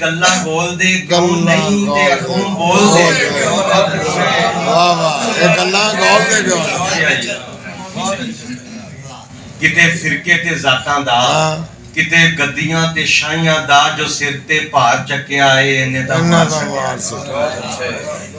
गल्ला बोलदे क्यों नहीं ते अगों बोलदे वाह वाह ये गल्लां बोलदे क्यों किते फिरके ते जातां दा किते गद्दियां ते शाहियां दा जो सिर ते भार चक्या है इन्ने दा मार सट्टा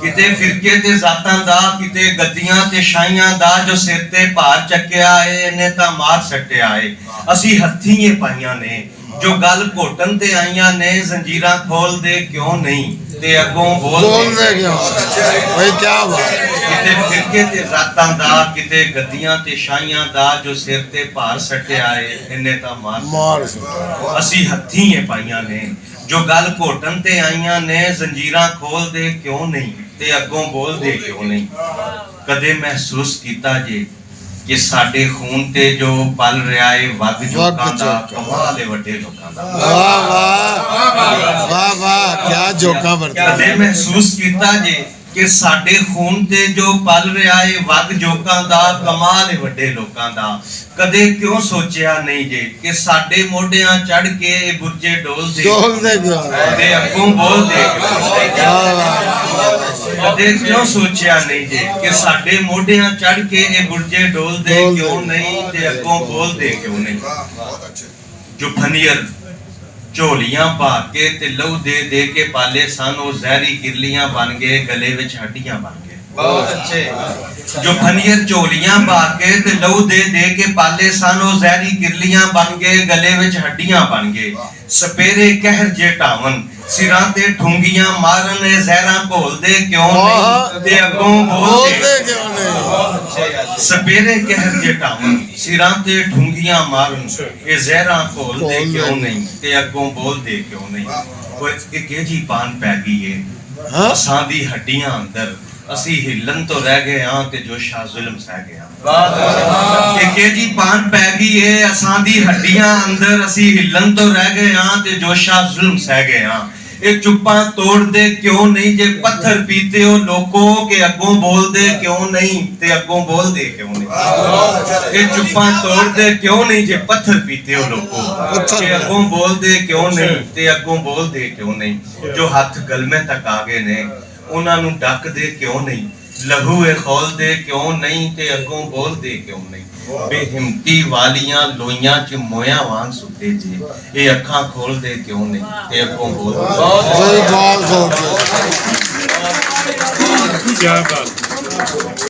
किते फिरके ते जातां दा किते गद्दियां ते शाहियां दा जो सिर ते भार चक्या है इन्ने ता मार सट्टिया है असी हत्थी ये पाइयां ने जो गल घोटन ते आईयां ने जंजीरां खोल दे क्यों नहीं ते अगों बोल दे क्यों भाई क्या बात किते फिरके ते जातां दा किते गद्दियां ते शाहियां दा जो सिर ते भार सट्टिया है इन्ने ता मार सट्टा असी हत्थी ये पाइयां ने जो गल घोटन ते आईयां ने जंजीरां खोल दे क्यों नहीं ते अगों बोल दे क्यों नहीं कदे महसूस कीता जे कि साडे खून ते जो पल रहा है वग जोकां दा कमाल है वड्डे लोकां दा वाह वाह वाह वाह क्या जोका बरता कदे महसूस कीता जे कि साडे खून ते जो पल रहा है वग जोकां दा कमाल है वड्डे लोकां दा कदे क्यों सोचिया नहीं जे कि साडे मोढियां चढ़ के बुरजे डोल दे क्यों ते अगों बोल दे कदे क्यों सोचिया नहीं जे कि साडे मोढियां चढ़ के बुरजे डोल दे क्यों नहीं ते अगों बोल दे क्यों नहीं जो फनियर झोलियां पा के ते लहू दे दे के पाले सन वो जहरी किरलियां बन गए गले विच हड्डियां बन गए बहुत अच्छे जो फनियर झोलियां पा के ते लहू दे दे के पाले सन वो जहरी किरलियां बन गए गले विच हड्डियां बन गए सपेरे कहर जे ढावन सिरां ते ठुंगियां मारन जहरां घोल दे क्यों नहीं ते अगों बोल दे क्यों नहीं सपेरे कहर जे ढावन सिरां ते ठुंगियां मारन ए जहरां घोल दे क्यों नहीं ते अगों बोल दे क्यों नहीं कोई के जी पान पै गई है असां दी हड्डियां अंदर असी हिलन तो रह गए हां ते जो शाह जुल्म सह गया के जी पान पै गई है असां दी हड्डियां अंदर असी हिलन तो रह गए हां ते जो शाह जुल्म सह गए हां ये चुप्पा तोड़ दे क्यों नहीं जे पत्थर पीते हो लोगों के अगों बोल दे क्यों नहीं ते अगों बोल दे क्यों नहीं ये चुप्पा तोड़ दे क्यों नहीं जे पत्थर पीते हो लोगों के अगों बोल दे क्यों नहीं ते अगों बोल दे क्यों नहीं जो हाथ गलमे तक आ गए ने उन्हां नूं ढक दे क्यों नहीं लहू ए खोल दे क्यों नहीं ते अगों बोल दे क्यों नहीं बेहिम्मती वालियां लोइयां च मोया वांग सुते जे ए अखां खोल दे क्यों नहीं ते अगों बोल दे क्या बात